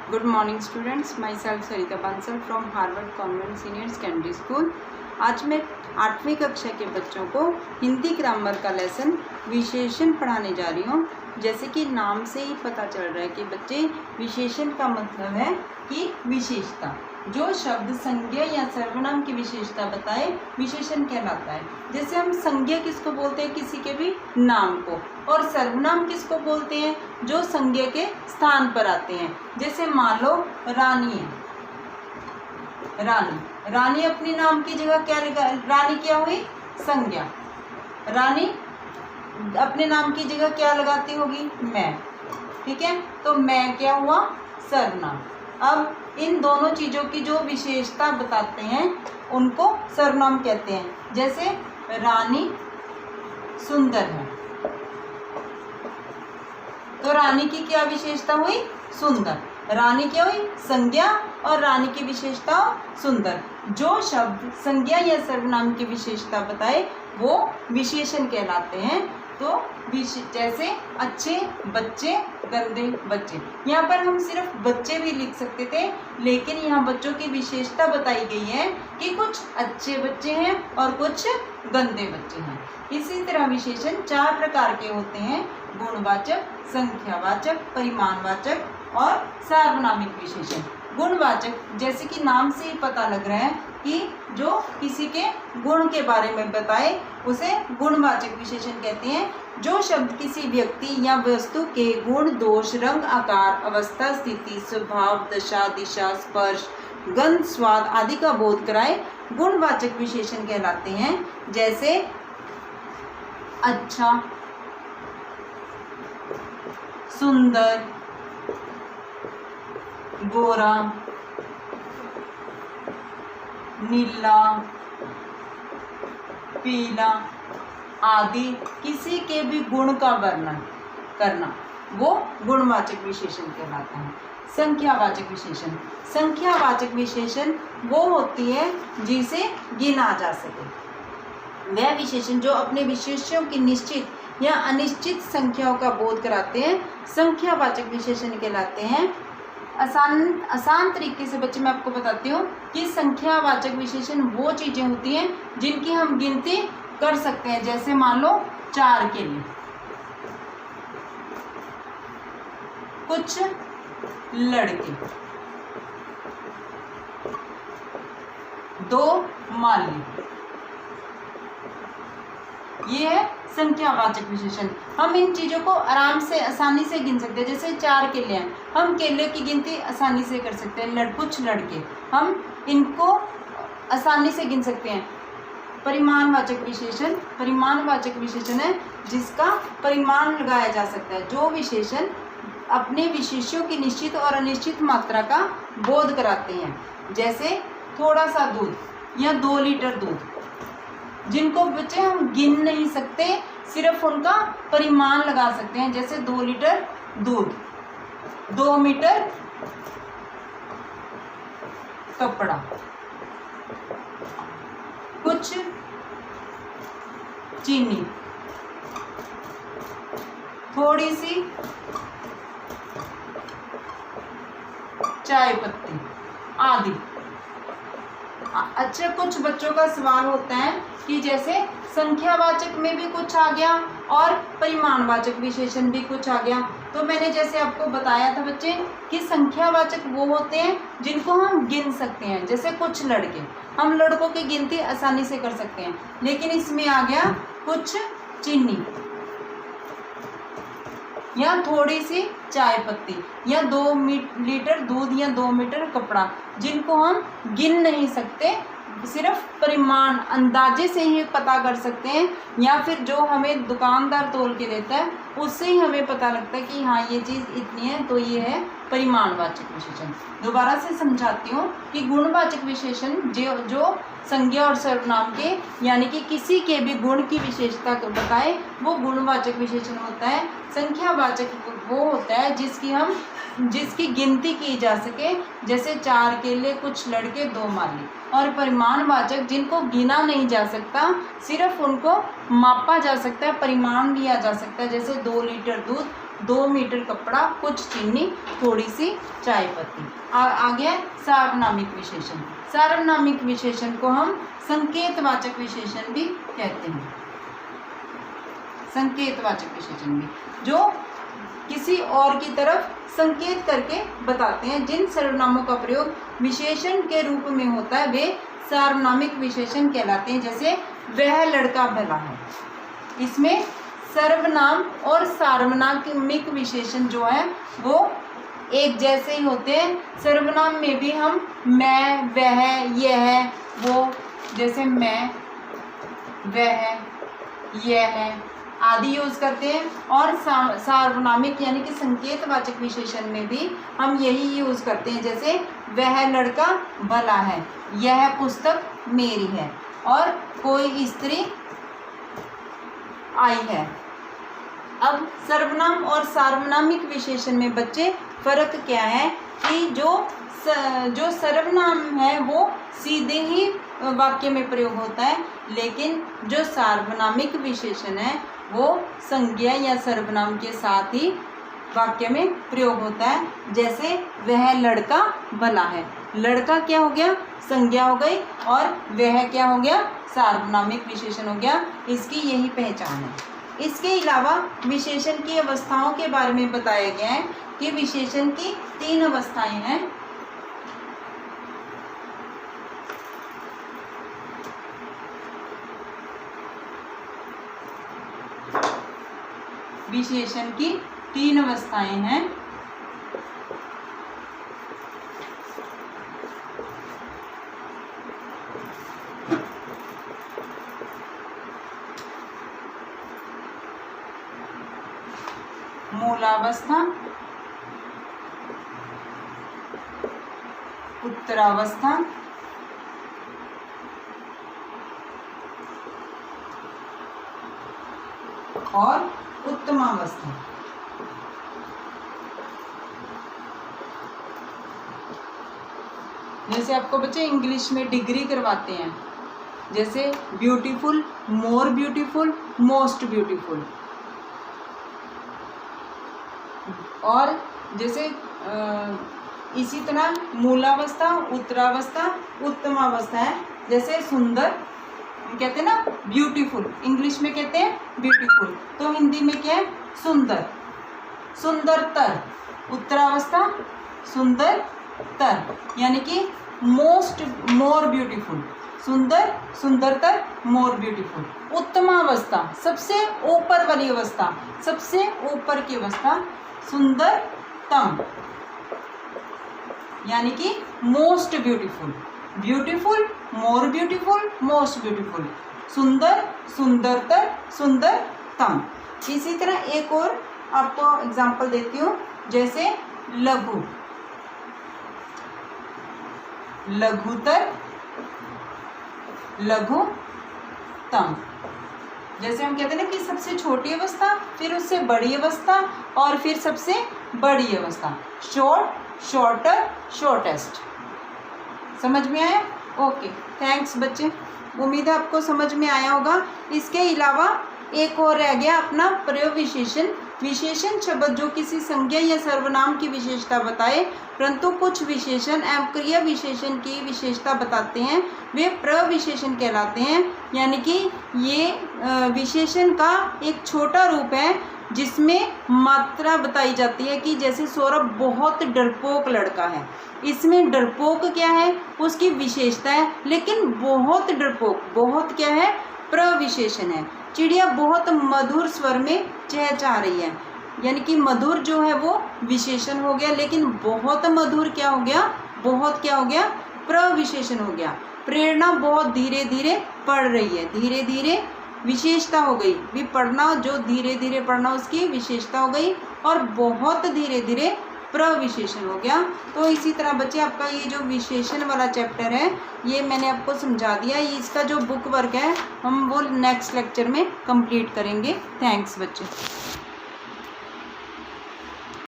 Good morning students, myself Sarita Bansal from Harvard Convent Senior Secondary School। आज मैं 8वीं कक्षा के बच्चों को हिंदी ग्रामर का लेसन विशेषण पढ़ाने जा रही हूँ। जैसे कि नाम से ही पता चल रहा है कि बच्चे विशेषण का मतलब है कि विशेषता। जो शब्द संज्ञा या सर्वनाम की विशेषता बताए विशेषण कहलाता है। जैसे हम संज्ञा किसको बोलते हैं, किसी के भी नाम को, और सर्वनाम किसको बोलते हैं, जो संज्ञा के स्थान पर आते हैं। जैसे मान लो रानी है, रानी अपनी नाम की जगह क्या लगा, रानी क्या हुई, संज्ञा। रानी अपने नाम की जगह क्या लगाती होगी, मैं, ठीक है। तो मैं क्या हुआ, सर्वनाम। अब इन दोनों चीज़ों की जो विशेषता बताते हैं उनको सर्वनाम कहते हैं। जैसे रानी सुंदर है, तो रानी की क्या विशेषता हुई, सुंदर। रानी क्या हुई, संज्ञा, और रानी की विशेषता सुंदर। जो शब्द संज्ञा या सर्वनाम की विशेषता बताए वो विशेषण कहलाते हैं। तो जैसे अच्छे बच्चे, गंदे बच्चे, यहाँ पर हम सिर्फ बच्चे भी लिख सकते थे, लेकिन यहाँ बच्चों की विशेषता बताई गई है कि कुछ अच्छे बच्चे हैं और कुछ गंदे बच्चे हैं। इसी तरह विशेषण 4 प्रकार के होते हैं: गुणवाचक, संख्यावाचक, परिमाणवाचक और सार्वनामिक विशेषण। गुणवाचक, जैसे कि नाम से ही पता लग रहा है कि जो किसी के गुण के बारे में बताए उसे गुणवाचक विशेषण कहते हैं। जो शब्द किसी व्यक्ति या वस्तु के गुण, दोष, रंग, आकार, अवस्था, स्थिति, स्वभाव, दशा, दिशा, स्पर्श, गंध, स्वाद आदि का बोध कराए गुणवाचक विशेषण कहलाते हैं। जैसे अच्छा, सुंदर, गोरा, नीला, पीला आदि किसी के भी गुण का वर्णन करना वो गुणवाचक विशेषण कहलाता है। संख्यावाचक विशेषण, संख्यावाचक विशेषण वो होती है जिसे गिना जा सके। वह विशेषण जो अपने विशेष्यों की निश्चित या अनिश्चित संख्याओं का बोध कराते हैं संख्यावाचक विशेषण कहलाते हैं। आसान तरीके से बच्चे मैं आपको बताती हूँ कि संख्यावाचक विशेषण वो चीज़ें होती हैं जिनकी हम गिनती कर सकते हैं। जैसे मान लो 4 के लिए कुछ लड़के, 2 माली, ये है संख्यावाचक विशेषण। हम इन चीज़ों को आराम से आसानी से गिन सकते हैं। जैसे 4 केले हैं, हम केले की गिनती आसानी से कर सकते हैं। कुछ लड़के, हम इनको आसानी से गिन सकते हैं। परिमाणवाचक विशेषण, परिमाणवाचक विशेषण है जिसका परिमाण लगाया जा सकता है। जो विशेषण अपने विशेष्यों की निश्चित और अनिश्चित मात्रा का बोध कराते हैं। जैसे थोड़ा सा दूध या 2 लीटर दूध, जिनको बच्चे हम गिन नहीं सकते, सिर्फ उनका परिमाण लगा सकते हैं। जैसे 2 लीटर दूध, 2 मीटर कपड़ा, कुछ चीनी, थोड़ी सी चाय पत्ती आदि। अच्छा, कुछ बच्चों का सवाल होता है कि जैसे संख्यावाचक में भी कुछ आ गया और परिमाणवाचक विशेषण भी कुछ आ गया। तो मैंने जैसे आपको बताया था बच्चे कि संख्यावाचक वो होते हैं जिनको हम गिन सकते हैं। जैसे कुछ लड़के, हम लड़कों की गिनती आसानी से कर सकते हैं, लेकिन इसमें आ गया कुछ चीनी या थोड़ी सी चाय पत्ती या 2 लीटर दूध या 2 मीटर कपड़ा, जिनको हम गिन नहीं सकते, सिर्फ परिमाण अंदाजे से ही पता कर सकते हैं, या फिर जो हमें दुकानदार तोल के देता है उससे ही हमें पता लगता है कि हाँ ये चीज़ इतनी है, तो ये है परिमाणवाचक विशेषण। दोबारा से समझाती हूँ कि गुणवाचक विशेषण जो संज्ञा और सर्वनाम के यानी कि किसी के भी गुण की विशेषता को बताए वो गुणवाचक विशेषण होता है। संख्यावाचक वो होता है जिसकी गिनती की जा सके। जैसे 4 केले, कुछ लड़के, 2 माली। और परिमाणवाचक जिनको गिना नहीं जा सकता, सिर्फ उनको मापा जा सकता है, परिमाण लिया जा सकता है। जैसे 2 लीटर दूध, 2 मीटर कपड़ा, कुछ चीनी, थोड़ी सी चाय पत्ती। आ गया सार्वनामिक विशेषण। सार्वनामिक विशेषण को हम संकेतवाचक विशेषण भी कहते हैं। संकेतवाचक विशेषण भी, जो किसी और की तरफ संकेत करके बताते हैं। जिन सर्वनामों का प्रयोग विशेषण के रूप में होता है वे सार्वनामिक विशेषण कहलाते हैं। जैसे वह लड़का भला है, इसमें सर्वनाम और सार्वनामिक विशेषण जो है वो एक जैसे ही होते हैं। सर्वनाम में भी हम मैं, वह, यह, वो, जैसे मैं, वह, यह आदि यूज करते हैं। और सार्वनामिक यानी कि संकेतवाचक विशेषण में भी हम यही यूज करते हैं। जैसे वह लड़का भला है, यह पुस्तक मेरी है, और कोई स्त्री आई है। अब सर्वनाम और सार्वनामिक विशेषण में बच्चे फर्क क्या है कि जो सर्वनाम है वो सीधे ही वाक्य में प्रयोग होता है, लेकिन जो सार्वनामिक विशेषण है वो संज्ञा या सर्वनाम के साथ ही वाक्य में प्रयोग होता है। जैसे वह लड़का भला है, लड़का क्या हो गया, संज्ञा हो गई, और वह क्या हो गया, सार्वनामिक विशेषण हो गया। इसकी यही पहचान है। इसके अलावा विशेषण की अवस्थाओं के बारे में बताया गया है कि विशेषण की 3 अवस्थाएं हैं। विशेषण की 3 अवस्थाएं हैं। मूलावस्था, उत्तरावस्था, और उत्तमावस्था। जैसे आपको बच्चे इंग्लिश में डिग्री करवाते हैं, जैसे beautiful, more beautiful, most beautiful. और जैसे इसी तरह मूलावस्था, उत्तरावस्था, उत्तमावस्था है। जैसे सुंदर हम कहते हैं ना, ब्यूटीफुल इंग्लिश में कहते हैं ब्यूटीफुल, तो हिंदी में क्या है, सुंदर। सुंदरतर, उत्तरावस्था सुंदरतर, यानी कि मोर ब्यूटीफुल, सुंदर, सुंदरतर, मोर ब्यूटीफुल। उत्तमावस्था, सबसे ऊपर वाली अवस्था, सबसे ऊपर की अवस्था, सुंदरतम, यानी कि most beautiful. Beautiful, more beautiful, most beautiful, सुंदर, सुंदरतर, सुंदरतम। इसी तरह एक और आपको एग्जांपल देती हूँ, जैसे लघु, लघुतर, लघुतम। जैसे हम कहते हैं ना कि सबसे छोटी अवस्था, फिर उससे बड़ी अवस्था, और फिर सबसे बड़ी अवस्था। Short, shorter, shortest. समझ में आया? ओके, थैंक्स बच्चे, उम्मीद है आपको समझ में आया होगा। इसके अलावा एक और रह गया अपना प्रयोग विशेषण। विशेषण शब्द जो किसी संज्ञा या सर्वनाम की विशेषता बताए, परंतु कुछ विशेषण एवं क्रिया विशेषण की विशेषता बताते हैं, वे प्रविशेषण कहलाते हैं। यानी कि ये विशेषण का एक छोटा रूप है जिसमें मात्रा बताई जाती है कि जैसे सौरभ बहुत डरपोक लड़का है। इसमें डरपोक क्या है, उसकी विशेषता है, लेकिन बहुत डरपोक, बहुत क्या है, प्रविशेषण है। चिड़िया बहुत मधुर स्वर में चहचहा रही है, यानी कि मधुर जो है वो विशेषण हो गया, लेकिन बहुत मधुर क्या हो गया, बहुत क्या हो गया, प्रविशेषण हो गया। प्रेरणा बहुत धीरे धीरे पढ़ रही है, धीरे धीरे विशेषता हो गई, भी पढ़ना, जो धीरे धीरे पढ़ना उसकी विशेषता हो गई, और बहुत धीरे धीरे प्रविशेषण हो गया। तो इसी तरह बच्चे आपका ये जो विशेषण वाला चैप्टर है ये मैंने आपको समझा दिया। ये इसका जो बुक वर्क है हम वो नेक्स्ट लेक्चर में कंप्लीट करेंगे। थैंक्स बच्चे।